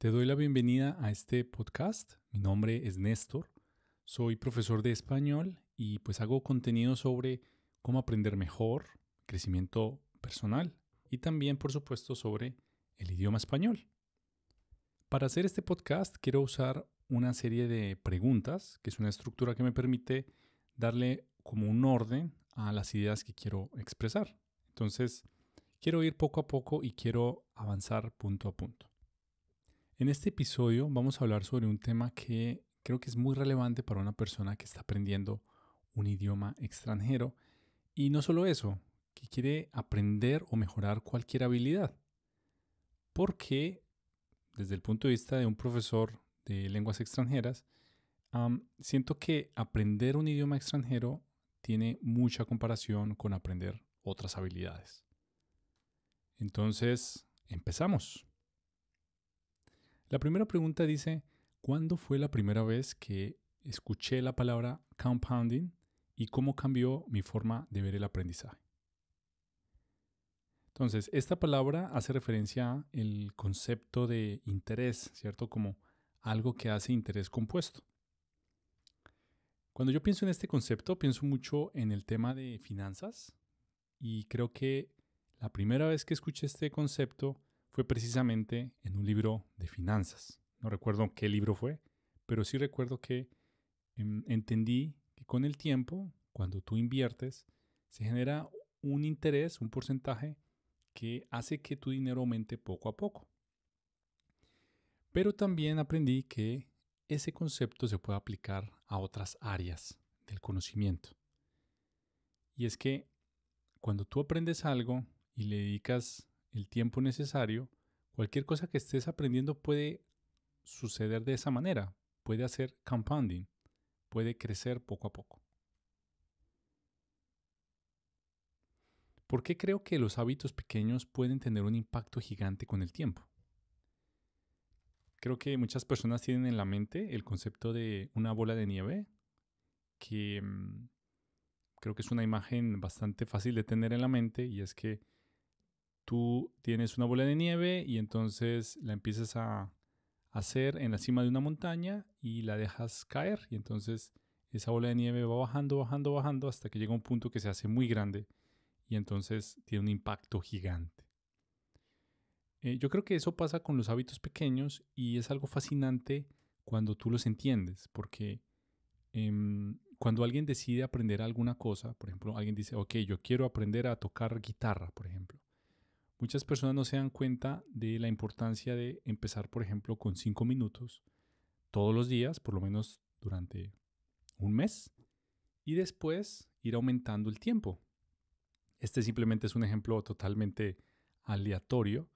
Te doy la bienvenida a este podcast. Mi nombre es Néstor. Soy profesor de español y pues hago contenido sobre cómo aprender mejor, crecimiento personal y también, por supuesto, sobre el idioma español. Para hacer este podcast quiero usar una serie de preguntas, que es una estructura que me permite darle como un orden a las ideas que quiero expresar. Entonces, quiero ir poco a poco y quiero avanzar punto a punto. En este episodio vamos a hablar sobre un tema que creo que es muy relevante para una persona que está aprendiendo un idioma extranjero y no solo eso, que quiere aprender o mejorar cualquier habilidad. Porque desde el punto de vista de un profesor de lenguas extranjeras, siento que aprender un idioma extranjero tiene mucha comparación con aprender otras habilidades. Entonces, empezamos. La primera pregunta dice, ¿cuándo fue la primera vez que escuché la palabra compounding y cómo cambió mi forma de ver el aprendizaje? Entonces, esta palabra hace referencia al concepto de interés, ¿cierto? Como algo que hace interés compuesto. Cuando yo pienso en este concepto, pienso mucho en el tema de finanzas y creo que la primera vez que escuché este concepto fue precisamente en un libro de finanzas. No recuerdo qué libro fue, pero sí recuerdo que entendí que con el tiempo, cuando tú inviertes, se genera un interés, un porcentaje que hace que tu dinero aumente poco a poco. Pero también aprendí que ese concepto se puede aplicar a otras áreas del conocimiento. Y es que cuando tú aprendes algo y le dedicas el tiempo necesario, cualquier cosa que estés aprendiendo puede suceder de esa manera, puede hacer compounding, puede crecer poco a poco. ¿Por qué creo que los hábitos pequeños pueden tener un impacto gigante con el tiempo? Creo que muchas personas tienen en la mente el concepto de una bola de nieve, que creo que es una imagen bastante fácil de tener en la mente, y es que tú tienes una bola de nieve y entonces la empiezas a hacer en la cima de una montaña y la dejas caer, y entonces esa bola de nieve va bajando, bajando, bajando hasta que llega un punto que se hace muy grande y entonces tiene un impacto gigante. Yo creo que eso pasa con los hábitos pequeños y es algo fascinante cuando tú los entiendes, porque cuando alguien decide aprender alguna cosa, por ejemplo, alguien dice, ok, yo quiero aprender a tocar guitarra, por ejemplo. Muchas personas no se dan cuenta de la importancia de empezar, por ejemplo, con 5 minutos todos los días, por lo menos durante un mes, y después ir aumentando el tiempo. Este simplemente es un ejemplo totalmente aleatorio,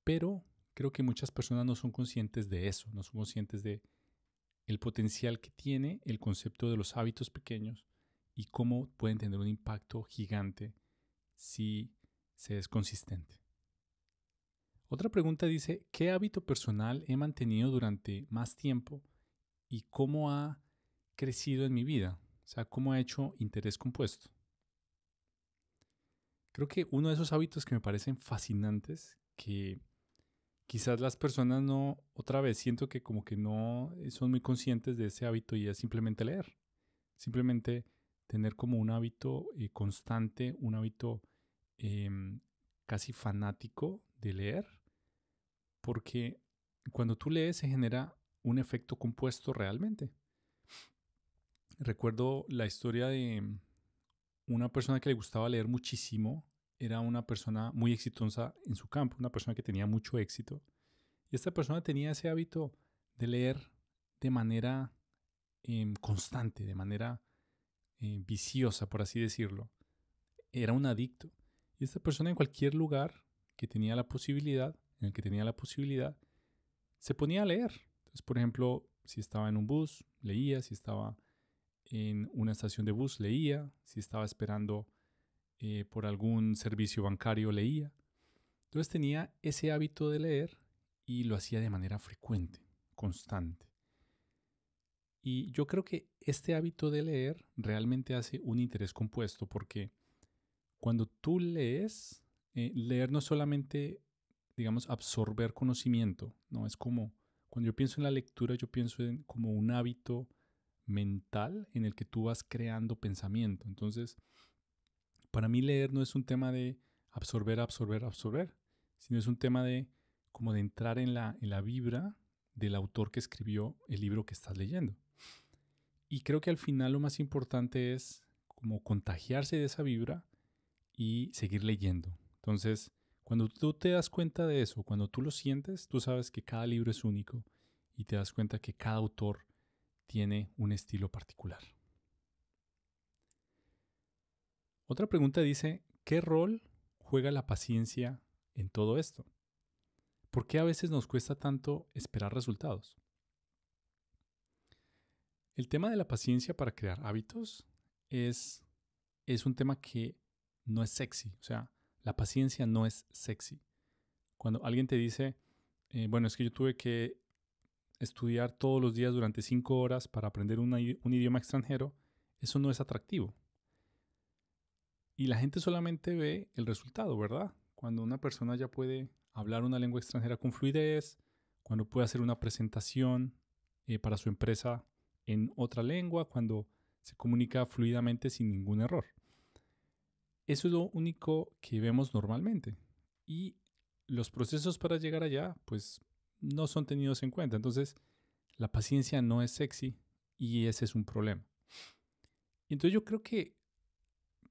pero creo que muchas personas no son conscientes de eso, no son conscientes de el potencial que tiene el concepto de los hábitos pequeños y cómo pueden tener un impacto gigante si se es consistente. Otra pregunta dice, ¿qué hábito personal he mantenido durante más tiempo y cómo ha crecido en mi vida? O sea, ¿cómo ha hecho interés compuesto? Creo que uno de esos hábitos que me parecen fascinantes, que quizás las personas no, otra vez siento que como que no son muy conscientes de ese hábito, y es simplemente leer. Simplemente tener como un hábito constante, un hábito casi fanático de leer, porque cuando tú lees se genera un efecto compuesto realmente. Recuerdo la historia de una persona que le gustaba leer muchísimo, era una persona muy exitosa en su campo, una persona que tenía mucho éxito. Y esta persona tenía ese hábito de leer de manera constante, de manera viciosa, por así decirlo. Era un adicto. Y esta persona en cualquier lugar que tenía la posibilidad, en el que tenía la posibilidad, se ponía a leer. Entonces, por ejemplo, si estaba en un bus, leía, si estaba en una estación de bus, leía, si estaba esperando por algún servicio bancario, leía. Entonces tenía ese hábito de leer y lo hacía de manera frecuente, constante. Y yo creo que este hábito de leer realmente hace un interés compuesto, porque cuando tú lees, leer no solamente digamos, absorber conocimiento, ¿no? Es como, cuando yo pienso en la lectura, yo pienso en como un hábito mental en el que tú vas creando pensamiento. Entonces, para mí leer no es un tema de absorber, absorber, absorber, sino es un tema de como de entrar en la vibra del autor que escribió el libro que estás leyendo. Y creo que al final lo más importante es como contagiarse de esa vibra y seguir leyendo. Entonces, cuando tú te das cuenta de eso, cuando tú lo sientes, tú sabes que cada libro es único y te das cuenta que cada autor tiene un estilo particular. Otra pregunta dice, ¿qué rol juega la paciencia en todo esto? ¿Por qué a veces nos cuesta tanto esperar resultados? El tema de la paciencia para crear hábitos es un tema que no es sexy. O sea, la paciencia no es sexy. Cuando alguien te dice, bueno, es que yo tuve que estudiar todos los días durante 5 horas para aprender un idioma extranjero, eso no es atractivo. Y la gente solamente ve el resultado, ¿verdad? Cuando una persona ya puede hablar una lengua extranjera con fluidez, cuando puede hacer una presentación para su empresa en otra lengua, cuando se comunica fluidamente sin ningún error. Eso es lo único que vemos normalmente. Y los procesos para llegar allá, pues, no son tenidos en cuenta. Entonces, la paciencia no es sexy y ese es un problema. Y entonces yo creo que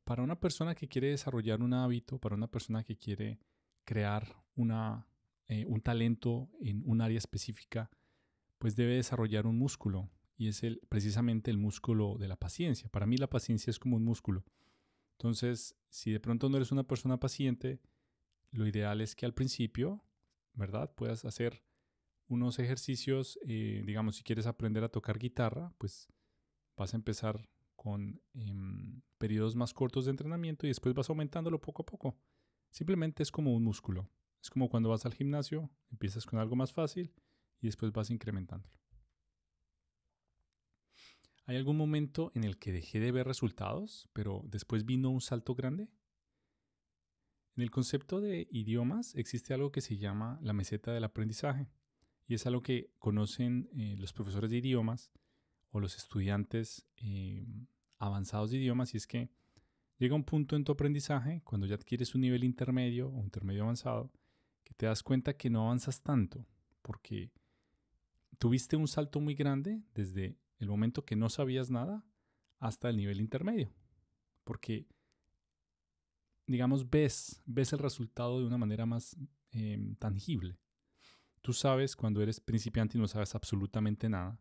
para una persona que quiere desarrollar un hábito, para una persona que quiere crear un talento en un área específica, pues debe desarrollar un músculo y es precisamente el músculo de la paciencia. Para mí la paciencia es como un músculo. Entonces, si de pronto no eres una persona paciente, lo ideal es que al principio, ¿verdad? Puedas hacer unos ejercicios, digamos, si quieres aprender a tocar guitarra, pues vas a empezar con periodos más cortos de entrenamiento y después vas aumentándolo poco a poco. Simplemente es como un músculo. Es como cuando vas al gimnasio, empiezas con algo más fácil y después vas incrementándolo. ¿Hay algún momento en el que dejé de ver resultados, pero después vino un salto grande? En el concepto de idiomas existe algo que se llama la meseta del aprendizaje y es algo que conocen los profesores de idiomas o los estudiantes avanzados de idiomas y es que llega un punto en tu aprendizaje cuando ya adquieres un nivel intermedio o intermedio avanzado que te das cuenta que no avanzas tanto porque tuviste un salto muy grande desde el momento que no sabías nada hasta el nivel intermedio porque digamos, ves el resultado de una manera más tangible. Tú sabes cuando eres principiante y no sabes absolutamente nada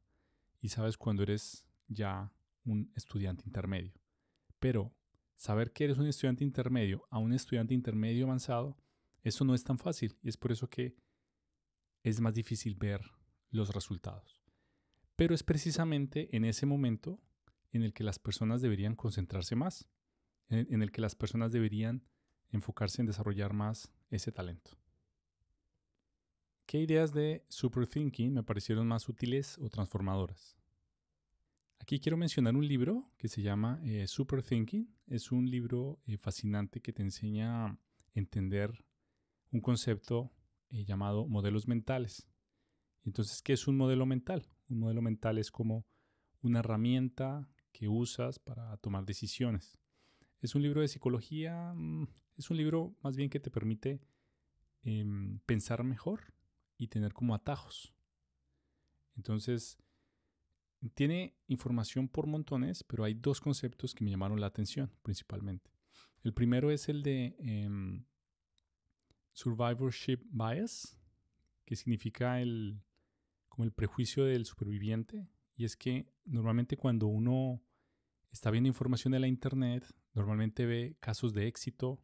y sabes cuando eres ya un estudiante intermedio. Pero saber que eres un estudiante intermedio a un estudiante intermedio avanzado, eso no es tan fácil y es por eso que es más difícil ver los resultados. Pero es precisamente en ese momento en el que las personas deberían concentrarse más, en el que las personas deberían enfocarse en desarrollar más ese talento. ¿Qué ideas de superthinking me parecieron más útiles o transformadoras? Aquí quiero mencionar un libro que se llama Superthinking. Es un libro fascinante que te enseña a entender un concepto llamado modelos mentales. Entonces, ¿qué es un modelo mental? Un modelo mental es como una herramienta que usas para tomar decisiones. Es un libro de psicología, es un libro más bien que te permite pensar mejor y tener como atajos. Entonces, tiene información por montones, pero hay dos conceptos que me llamaron la atención principalmente. El primero es el de survivorship bias, que significa como el prejuicio del superviviente. Y es que normalmente cuando uno está viendo información de la internet, normalmente ve casos de éxito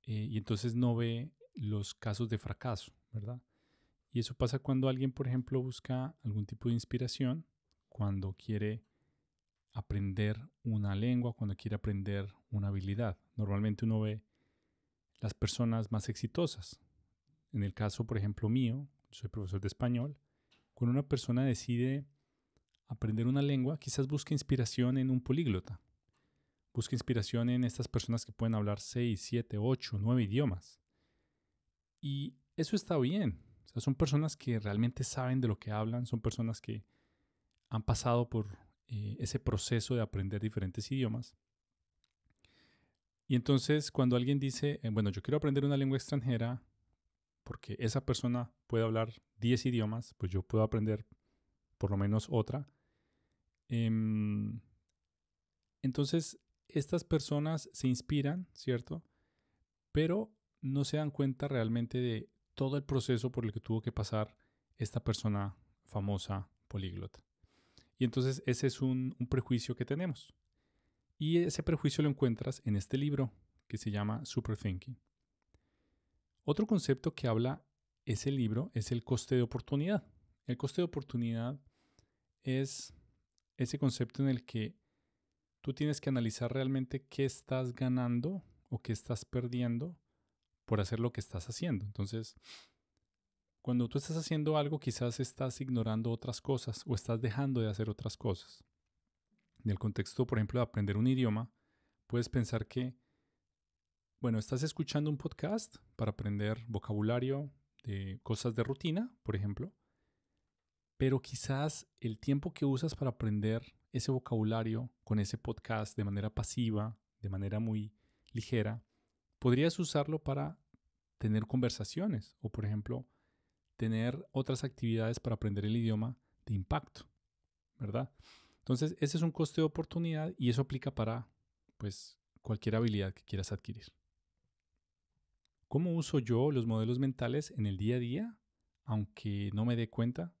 y entonces no ve los casos de fracaso, ¿verdad? Y eso pasa cuando alguien, por ejemplo, busca algún tipo de inspiración, cuando quiere aprender una lengua, cuando quiere aprender una habilidad. Normalmente uno ve las personas más exitosas. En el caso, por ejemplo, mío, soy profesor de español, cuando una persona decide aprender una lengua, quizás busque inspiración en un políglota. Busca inspiración en estas personas que pueden hablar 6, 7, 8, 9 idiomas. Y eso está bien. O sea, son personas que realmente saben de lo que hablan, son personas que han pasado por ese proceso de aprender diferentes idiomas. Y entonces cuando alguien dice, bueno, yo quiero aprender una lengua extranjera porque esa persona puede hablar 10 idiomas, pues yo puedo aprender por lo menos otra. Em, entonces, estas personas se inspiran, ¿cierto? Pero no se dan cuenta realmente de todo el proceso por el que tuvo que pasar esta persona famosa políglota. Y entonces ese es un prejuicio que tenemos. Y ese prejuicio lo encuentras en este libro que se llama Superthinking. Otro concepto que habla ese libro es el coste de oportunidad. El coste de oportunidad es ese concepto en el que tú tienes que analizar realmente qué estás ganando o qué estás perdiendo por hacer lo que estás haciendo. Entonces, cuando tú estás haciendo algo, quizás estás ignorando otras cosas o estás dejando de hacer otras cosas. En el contexto, por ejemplo, de aprender un idioma, puedes pensar que, bueno, estás escuchando un podcast para aprender vocabulario de cosas de rutina, por ejemplo, pero quizás el tiempo que usas para aprender ese vocabulario con ese podcast de manera pasiva, de manera muy ligera, podrías usarlo para tener conversaciones o, por ejemplo, tener otras actividades para aprender el idioma de impacto, ¿verdad? Entonces, ese es un coste de oportunidad y eso aplica para, pues, cualquier habilidad que quieras adquirir. ¿Cómo uso yo los modelos mentales en el día a día, aunque no me dé cuenta?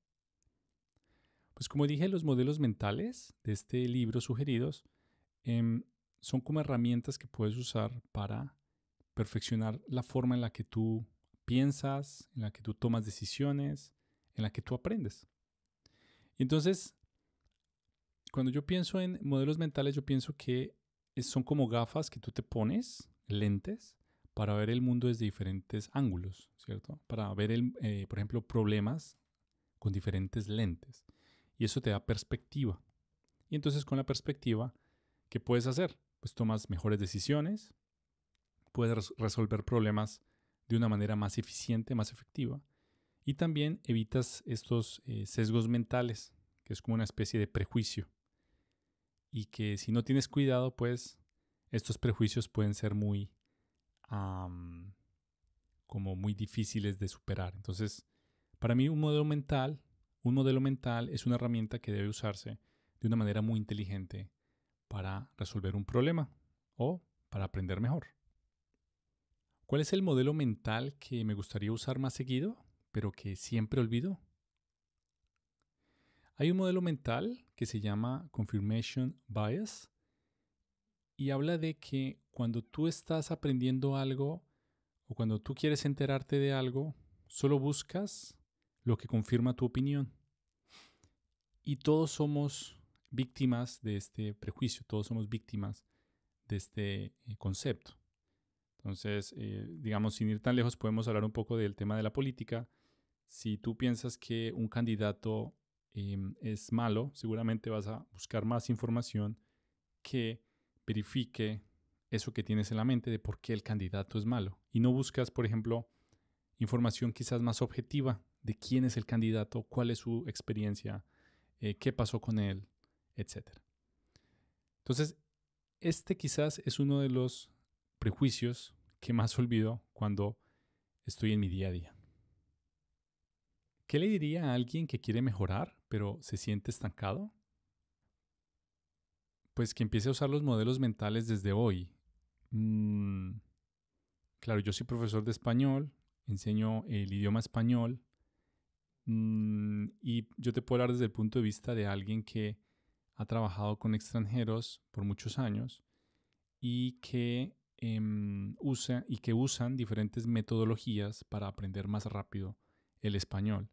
Pues como dije, los modelos mentales de este libro sugeridos son como herramientas que puedes usar para perfeccionar la forma en la que tú piensas, en la que tú tomas decisiones, en la que tú aprendes. Y entonces, cuando yo pienso en modelos mentales, yo pienso que son como gafas que tú te pones, lentes, para ver el mundo desde diferentes ángulos, ¿cierto? Para ver, por ejemplo, problemas con diferentes lentes. Y eso te da perspectiva. Y entonces con la perspectiva, ¿qué puedes hacer? Pues tomas mejores decisiones, puedes resolver problemas de una manera más eficiente, más efectiva. Y también evitas estos sesgos mentales, que es como una especie de prejuicio. Y que si no tienes cuidado, pues estos prejuicios pueden ser como muy difíciles de superar. Entonces, para mí un modelo mental es una herramienta que debe usarse de una manera muy inteligente para resolver un problema o para aprender mejor. ¿Cuál es el modelo mental que me gustaría usar más seguido, pero que siempre olvido? Hay un modelo mental que se llama Confirmation Bias y habla de que cuando tú estás aprendiendo algo o cuando tú quieres enterarte de algo, solo buscas lo que confirma tu opinión. Y todos somos víctimas de este prejuicio, todos somos víctimas de este concepto. Entonces, digamos, sin ir tan lejos, podemos hablar un poco del tema de la política. Si tú piensas que un candidato es malo, seguramente vas a buscar más información que verifique eso que tienes en la mente de por qué el candidato es malo. Y no buscas, por ejemplo, información quizás más objetiva de quién es el candidato, cuál es su experiencia, qué pasó con él, etc. Entonces, este quizás es uno de los prejuicios que más olvido cuando estoy en mi día a día. ¿Qué le diría a alguien que quiere mejorar, pero se siente estancado? Pues que empiece a usar los modelos mentales desde hoy. Claro, yo soy profesor de español, enseño el idioma español y yo te puedo hablar desde el punto de vista de alguien que ha trabajado con extranjeros por muchos años y que usan diferentes metodologías para aprender más rápido el español.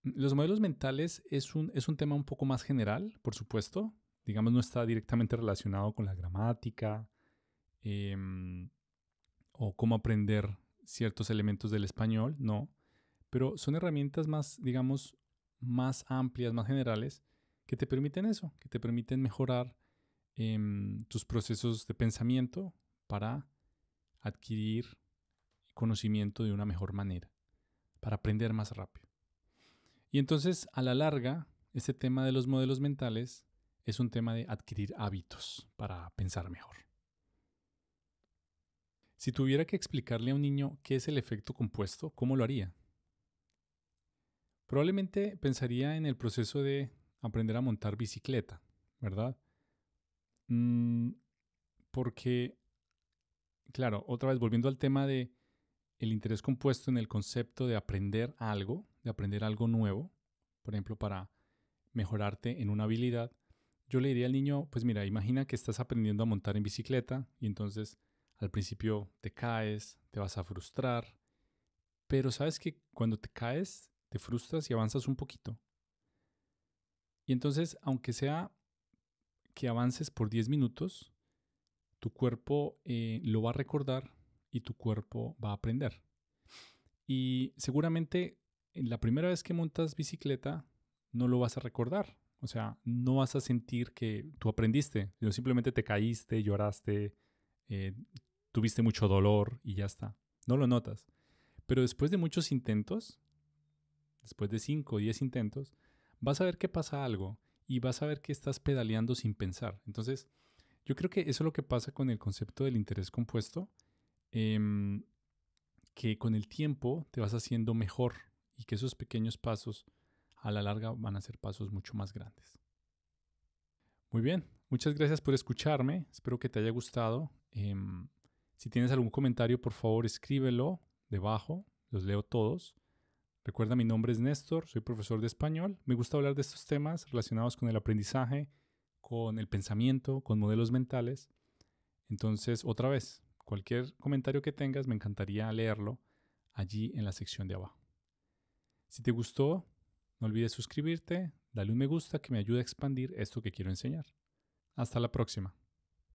Los modelos mentales es un tema un poco más general, por supuesto. Digamos, no está directamente relacionado con la gramática o cómo aprender ciertos elementos del español, no. Pero son herramientas más, digamos, más amplias, más generales, que te permiten eso, que te permiten mejorar tus procesos de pensamiento para adquirir conocimiento de una mejor manera. para aprender más rápido. Y entonces, a la larga, este tema de los modelos mentales es un tema de adquirir hábitos para pensar mejor. Si tuviera que explicarle a un niño qué es el efecto compuesto, ¿cómo lo haría? Probablemente pensaría en el proceso de aprender a montar bicicleta, ¿verdad? Porque, claro, otra vez volviendo al tema de el interés compuesto en el concepto de aprender algo, de aprender algo nuevo, por ejemplo, para mejorarte en una habilidad, yo le diría al niño, pues mira, imagina que estás aprendiendo a montar en bicicleta y entonces al principio te caes, te vas a frustrar, pero sabes que cuando te caes, te frustras y avanzas un poquito. Y entonces, aunque sea que avances por 10 minutos, tu cuerpo lo va a recordar y tu cuerpo va a aprender. Y seguramente la primera vez que montas bicicleta no lo vas a recordar. O sea, no vas a sentir que tú aprendiste, sino simplemente te caíste, lloraste, eh, tuviste mucho dolor y ya está. No lo notas. Pero después de muchos intentos, después de 5 o 10 intentos, vas a ver que pasa algo y vas a ver que estás pedaleando sin pensar. Entonces, yo creo que eso es lo que pasa con el concepto del interés compuesto, que con el tiempo te vas haciendo mejor y que esos pequeños pasos a la larga van a ser pasos mucho más grandes. Muy bien, muchas gracias por escucharme, espero que te haya gustado. Si tienes algún comentario, por favor escríbelo debajo, los leo todos. Recuerda, mi nombre es Néstor, soy profesor de español. Me gusta hablar de estos temas relacionados con el aprendizaje, con el pensamiento, con modelos mentales. Entonces, otra vez, cualquier comentario que tengas, me encantaría leerlo allí en la sección de abajo. Si te gustó, no olvides suscribirte, dale un me gusta que me ayuda a expandir esto que quiero enseñar. Hasta la próxima.